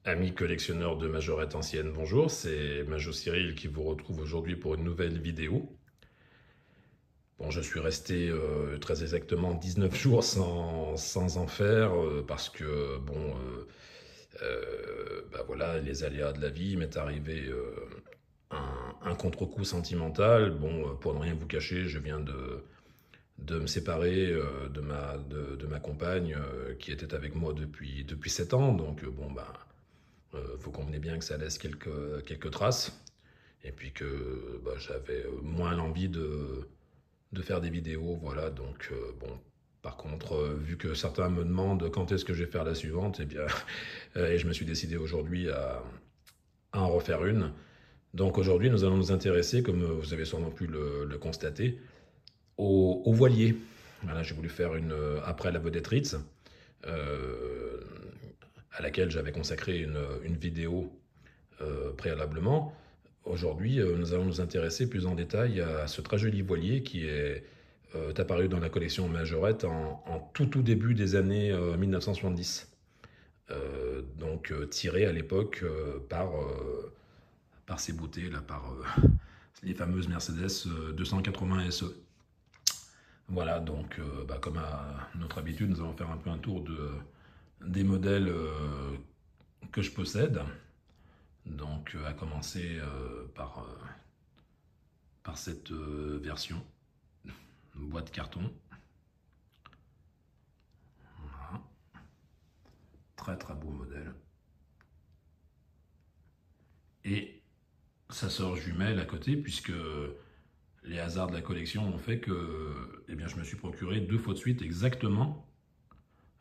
Amis collectionneurs de majorettes anciennes, bonjour, c'est Majo Cyril qui vous retrouve aujourd'hui pour une nouvelle vidéo. Bon, je suis resté très exactement 19 jours sans en faire parce que, bon, bah voilà, les aléas de la vie m'est arrivé un contre-coup sentimental. Bon, pour ne rien vous cacher, je viens de me séparer de ma compagne qui était avec moi depuis 7 ans. Donc, bon, bah, vous convenez bien que ça laisse quelques traces. Et puis que bah, j'avais moins l'envie de faire des vidéos. Voilà, donc bon. Par contre, vu que certains me demandent quand est-ce que je vais faire la suivante, eh bien, et je me suis décidé aujourd'hui à en refaire une. Donc aujourd'hui, nous allons nous intéresser, comme vous avez sûrement pu le constater, au voilier. Voilà, j'ai voulu faire une après la vedette Ritz, euh, à laquelle j'avais consacré une vidéo préalablement. Aujourd'hui, nous allons nous intéresser plus en détail à ce très joli voilier qui est apparu dans la collection Majorette en tout début des années 1970. Donc tiré à l'époque par ces beautés, là, par les fameuses Mercedes 280 SE. Voilà, donc bah, comme à notre habitude, nous allons faire un peu un tour des modèles que je possède. Donc à commencer par cette version, boîte carton. Voilà. Très très beau modèle. Et sa sœur jumelle à côté, puisque les hasards de la collection ont fait que eh bien, je me suis procuré 2 fois de suite exactement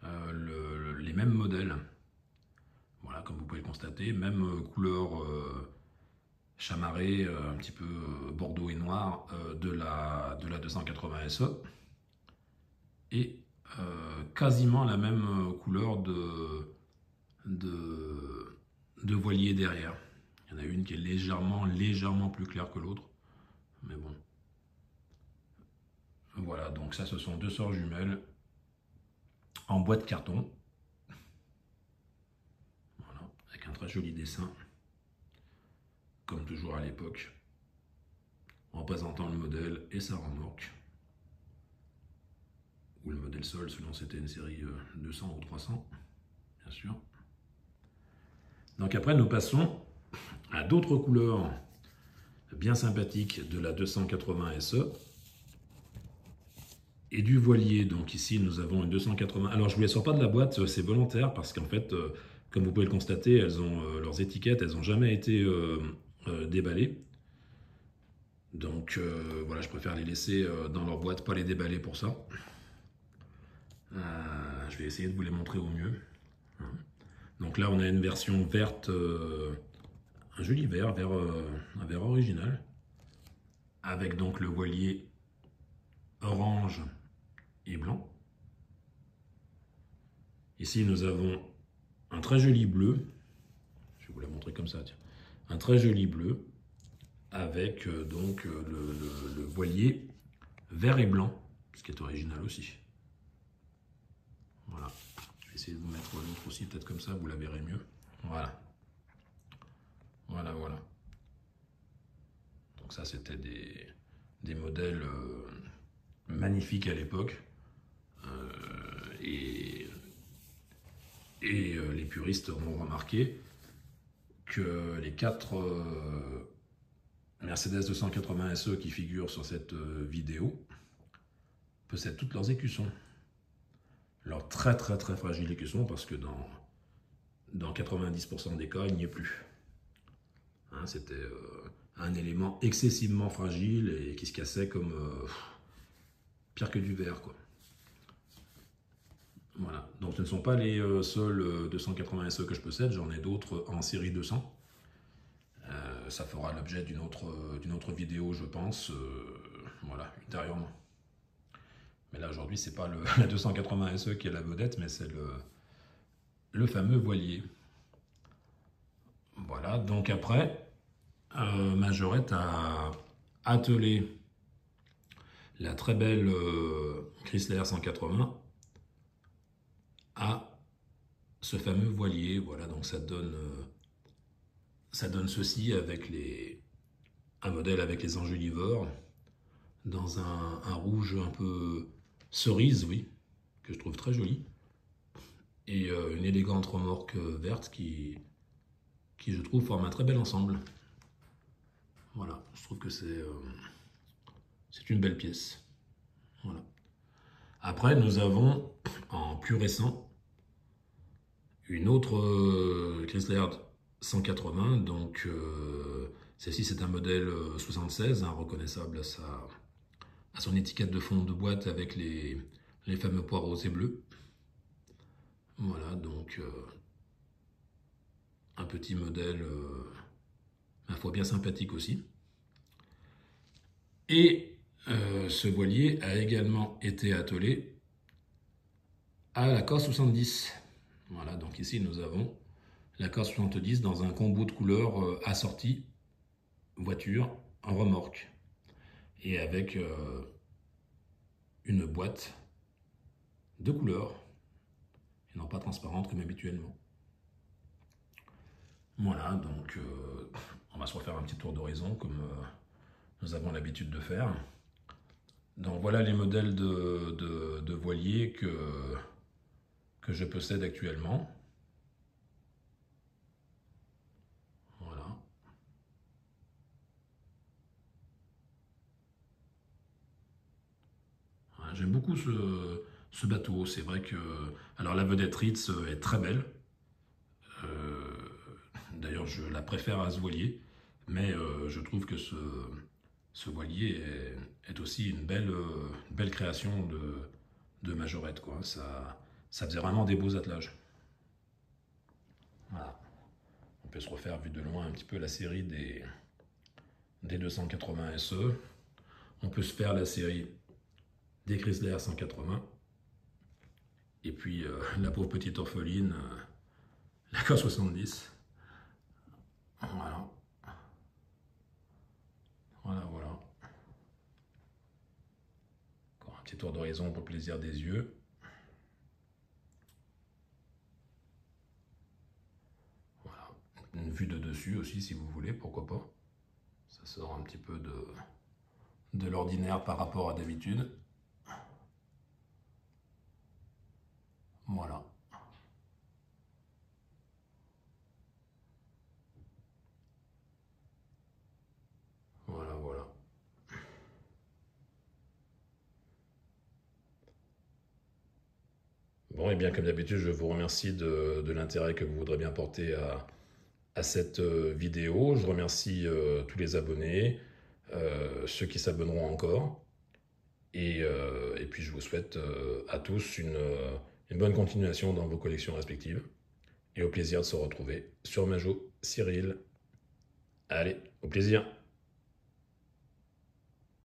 les mêmes modèles. Voilà, comme vous pouvez le constater, même couleur chamarré, un petit peu bordeaux et noir de la 280 SE. Et quasiment la même couleur de, de voilier derrière. Il y en a une qui est légèrement plus claire que l'autre. Mais bon. Voilà, donc ça, ce sont 2 sœurs jumelles en boîte carton. Voilà, avec un très joli dessin, comme toujours à l'époque, représentant le modèle et sa remorque. Ou le modèle sol, selon si c'était une série 200 ou 300, bien sûr. Donc après, nous passons à d'autres couleurs bien sympathiques de la 280 SE et du voilier. Donc ici, nous avons une 280. Alors, je ne vous les sors pas de la boîte, c'est volontaire parce qu'en fait, comme vous pouvez le constater, elles ont leurs étiquettes, elles n'ont jamais été déballées. Donc voilà, je préfère les laisser dans leur boîte, pas les déballer pour ça. Je vais essayer de vous les montrer au mieux. Donc là, on a une version verte, un joli vert, un vert original, avec donc le voilier orange et blanc. Ici, nous avons un très joli bleu. Je vais vous la montrer comme ça, tiens. Un très joli bleu avec donc le voilier vert et blanc, ce qui est original aussi. Voilà. Je vais essayer de vous mettre l'autre aussi, peut-être comme ça, vous la verrez mieux. Voilà. Voilà, voilà. Donc ça, c'était des modèles magnifiques à l'époque. Et les puristes auront remarqué que les 4 Mercedes 280 SE qui figurent sur cette vidéo possèdent toutes leurs écussons. Leurs très très très fragiles écussons, parce que dans 90% des cas, il n'y est plus. Hein, c'était un élément excessivement fragile et qui se cassait comme pire que du verre, quoi. Voilà, donc ce ne sont pas les seuls 280 SE que je possède, j'en ai d'autres en série 200. Ça fera l'objet d'une autre vidéo, je pense, voilà, ultérieurement. Mais là, aujourd'hui, c'est pas la 280 SE qui est la vedette, mais c'est le fameux voilier. Voilà, donc après, Majorette a attelé la très belle Chrysler 180 à ce fameux voilier. Voilà, donc ça donne ceci avec un modèle avec les enjoliveurs dans un rouge un peu cerise, oui, que je trouve très joli, et une élégante remorque verte qui, je trouve, forme un très bel ensemble. Voilà, je trouve que c'est une belle pièce. Voilà. Après, nous avons, en plus récent, une autre Chrysler 180. Donc, celle-ci, c'est un modèle 76, hein, reconnaissable à son étiquette de fond de boîte avec les fameux pois roses et bleus. Voilà, donc un petit modèle, ma foi, bien sympathique aussi. Et ce voilier a également été attelé à la Corse 70. Voilà, donc ici nous avons la Corse 70 dans un combo de couleurs assorti voiture en remorque et avec une boîte de couleurs et non pas transparente comme habituellement. Voilà, donc on va se refaire un petit tour d'horizon comme nous avons l'habitude de faire. Donc voilà les modèles de voiliers que je possède actuellement. Voilà. J'aime beaucoup ce bateau. C'est vrai que... Alors la vedette Ritz est très belle. Euh, D'ailleurs, je la préfère à ce voilier. Mais je trouve que ce voilier est aussi une belle création de Majorette, quoi. Ça faisait vraiment des beaux attelages. Voilà. On peut se refaire vu de loin un petit peu la série des 280 SE. On peut se faire la série des Chrysler 180. Et puis la pauvre petite orpheline, la K70. Voilà. Voilà, voilà. Encore un petit tour d'horizon pour le plaisir des yeux. Voilà. Une vue de dessus aussi, si vous voulez, pourquoi pas. Ça sort un petit peu de l'ordinaire par rapport à d'habitude. Voilà. Voilà, voilà. Bon, et bien comme d'habitude, je vous remercie de l'intérêt que vous voudrez bien porter à cette vidéo. Je remercie tous les abonnés, ceux qui s'abonneront encore. Et puis je vous souhaite à tous une bonne continuation dans vos collections respectives. Et au plaisir de se retrouver sur Majo Cyril. Allez, au plaisir.